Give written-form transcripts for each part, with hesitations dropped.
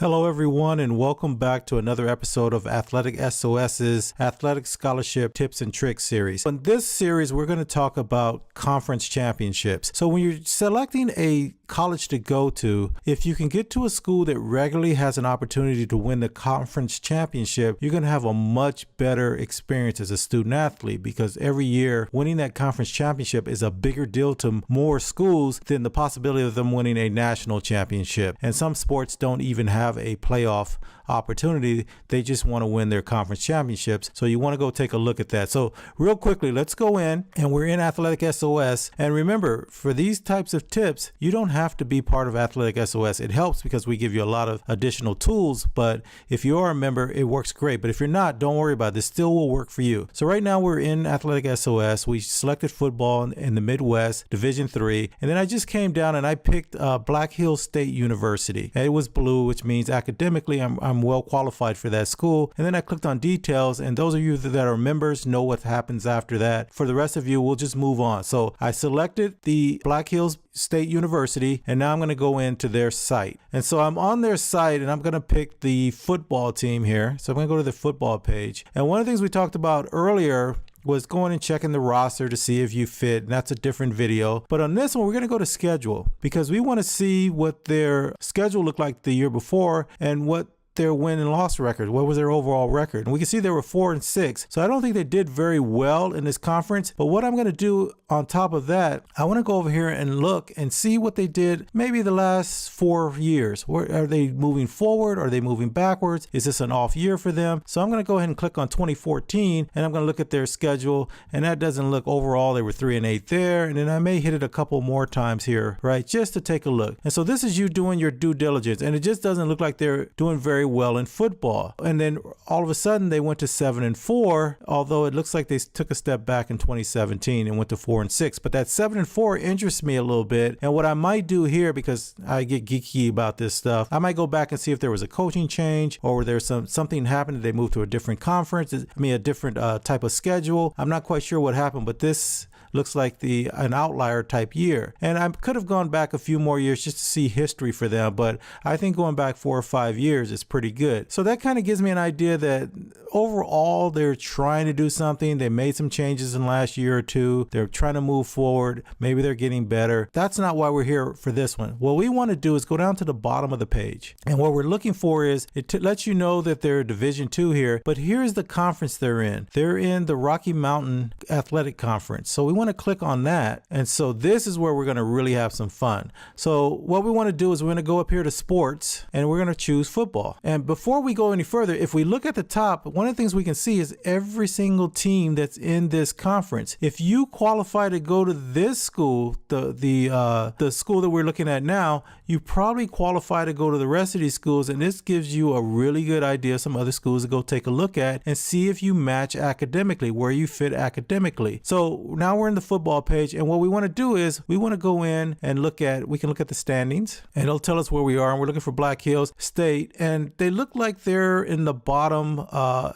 Hello, everyone, and welcome back to another episode of AthleticSOS's Athletic Scholarship Tips and Tricks series. In this series, we're going to talk about conference championships. So when you're selecting a college to go to, if you can get to a school that regularly has an opportunity to win the conference championship, you're going to have a much better experience as a student athlete, because every year winning that conference championship is a bigger deal to more schools than the possibility of them winning a national championship. And some sports don't even have a playoff opportunity. They just want to win their conference championships. So you want to go take a look at that. So real quickly, let's go in, and we're in AthleticSOS. And remember, for these types of tips, you don't have to be part of AthleticSOS. It helps because we give you a lot of additional tools, but if you are a member, it works great. But if you're not, don't worry about it. This still will work for you. So right now we're in AthleticSOS. We selected football in the Midwest, Division III, and then I just came down and I picked Black Hills State University. And it was blue, which means academically I'm well qualified for that school. And then I clicked on details, and those of you that are members know what happens after that. For the rest of you, we'll just move on. So I selected the Black Hills State University, and now I'm going to go into their site. And so I'm on their site, and I'm going to pick the football team here. So I'm going to go to the football page. And one of the things we talked about earlier was going and checking the roster to see if you fit, and that's a different video. But on this one, we're going to go to schedule, because we want to see what their schedule looked like the year before and what their win and loss record. What was their overall record? And we can see they were 4-6. So I don't think they did very well in this conference. But what I'm going to do on top of that, I want to go over here and look and see what they did maybe the last 4 years. Where are they moving forward? Are they moving backwards? Is this an off year for them? So I'm going to go ahead and click on 2014, and I'm going to look at their schedule, and that doesn't look overall. They were 3-8 there, and then I may hit it a couple more times here, right? Just to take a look. And so this is you doing your due diligence, and it just doesn't look like they're doing very well in football. And then all of a sudden they went to 7-4, although it looks like they took a step back in 2017 and went to 4-6. But that 7-4 interests me a little bit. And what I might do here, because I get geeky about this stuff, I might go back and see if there was a coaching change, or there's something happened. They moved to a different conference, a different type of schedule. I'm not quite sure what happened, but this looks like an outlier type year. And I could have gone back a few more years just to see history for them, but I think going back 4 or 5 years is pretty good. So that kind of gives me an idea that overall they're trying to do something. They made some changes in the last year or two. They're trying to move forward. Maybe they're getting better. That's not why we're here for this one. What we want to do is go down to the bottom of the page. And what we're looking for is, it lets you know that they're Division II here, but here's the conference they're in. They're in the Rocky Mountain Athletic Conference. So we want to click on that. And so this is where we're going to really have some fun. So what we want to do is we're going to go up here to sports, and we're going to choose football. And before we go any further, if we look at the top, one of the things we can see is every single team that's in this conference. If you qualify to go to this school, the school that we're looking at now, you probably qualify to go to the rest of these schools, and this gives you a really good idea of some other schools to go take a look at and see if you match academically, where you fit academically. So now we're in the football page, and what we want to do is we want to go in and we can look at the standings, and it'll tell us where we are, and we're looking for Black Hills State, and they look like they're in the bottom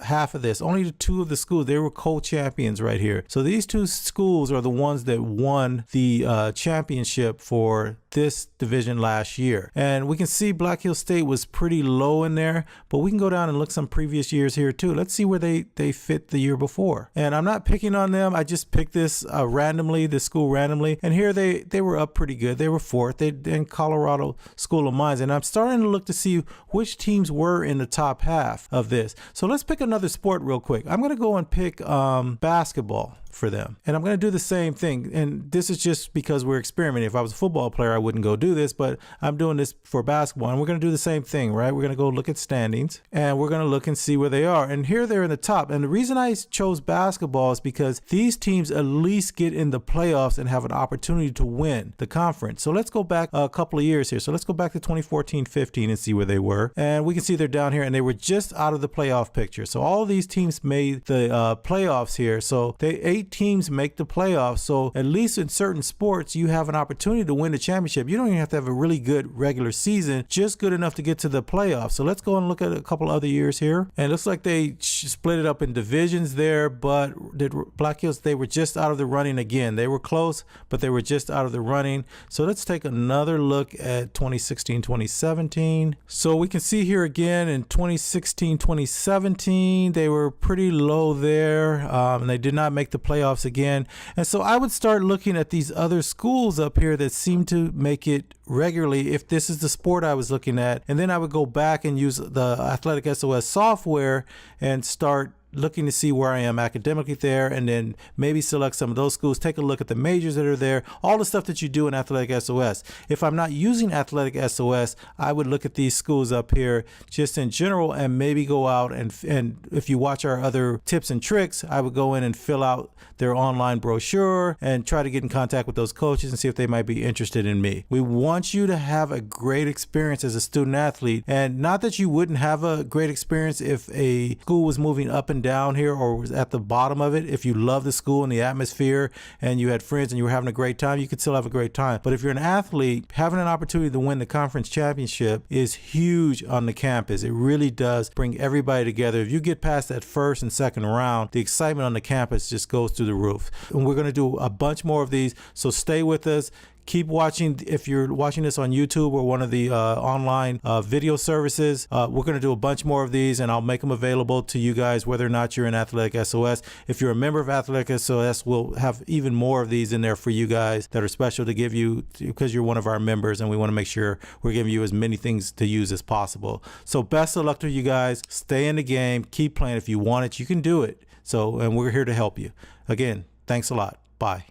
half of this. Only 2 of the schools, they were co-champions right here. So these 2 schools are the ones that won the championship for this division last year. And we can see Black Hills State was pretty low in there, but we can go down and look some previous years here too. Let's see where they fit the year before. And I'm not picking on them. I just picked this this school randomly. And here they were up pretty good. They were 4th. They in Colorado School of Mines. And I'm starting to look to see which teams were in the top half of this. So let's pick another sport real quick. I'm going to go and pick basketball for them. And I'm going to do the same thing. And this is just because we're experimenting. If I was a football player, I wouldn't go do this, but I'm doing this for basketball. And we're going to do the same thing, right? We're going to go look at standings, and we're going to look and see where they are. And here they're in the top. And the reason I chose basketball is because these teams at least get in the playoffs and have an opportunity to win the conference. So let's go back a couple of years here. So let's go back to 2014-15 and see where they were. And we can see they're down here, and they were just out of the playoff picture. So all of these teams made the playoffs here. So 8 teams make the playoffs. So at least in certain sports, you have an opportunity to win the championship championship. You don't even have to have a really good regular season, just good enough to get to the playoffs. So let's go and look at a couple other years here. And it looks like they split it up in divisions there, but Black Hills, they were just out of the running again. They were close, but they were just out of the running. So let's take another look at 2016, 2017. So we can see here again in 2016, 2017, they were pretty low there, and they did not make the playoffs again. And so I would start looking at these other schools up here that seem to make it regularly if this is the sport I was looking at. And then I would go back and use the AthleticSOS software and start looking to see where I am academically there, and then maybe select some of those schools, take a look at the majors that are there, all the stuff that you do in AthleticSOS. If I'm not using AthleticSOS, I would look at these schools up here just in general and maybe go out and if you watch our other tips and tricks, I would go in and fill out their online brochure and try to get in contact with those coaches and see if they might be interested in me. We want you to have a great experience as a student athlete, and not that you wouldn't have a great experience if a school was moving up and down here or was at the bottom of it. If you love the school and the atmosphere and you had friends and you were having a great time, you could still have a great time. But if you're an athlete, having an opportunity to win the conference championship is huge on the campus. It really does bring everybody together. If you get past that first and second round, the excitement on the campus just goes through the roof. And we're going to do a bunch more of these, so stay with us. Keep watching. If you're watching this on YouTube or one of the online video services, we're going to do a bunch more of these, and I'll make them available to you guys whether or not you're in AthleticSOS. If you're a member of AthleticSOS, we'll have even more of these in there for you guys that are special to give you because you're one of our members, and we want to make sure we're giving you as many things to use as possible. So best of luck to you guys. Stay in the game. Keep playing. If you want it, you can do it. So, and we're here to help you. Again, thanks a lot. Bye.